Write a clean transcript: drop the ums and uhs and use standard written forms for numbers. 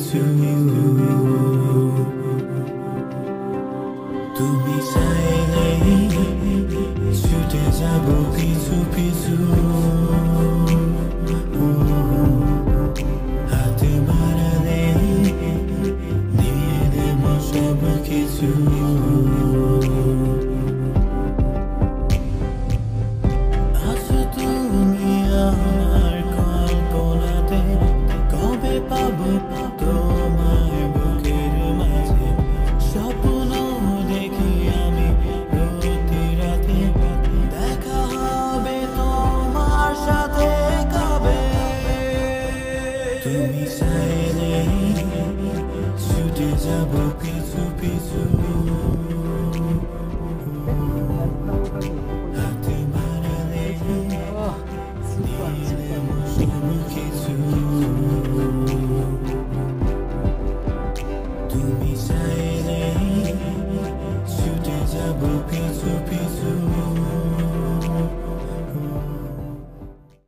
কিছু তুমি চাইলেই ছুটে যাব পিছু পিছু হাতে বাড়ালে দিয়ে দেব সব কিছু আছো তুমি আমার কল্পনাতে কবে পাবো তোমায় বুকের মাঝে স্বপ্ন দেখি আমি প্রতি রাতে দেখা হবে তোমার সাথে কবে তুমি চাইলেই ছুটে যাব পিছু পিছু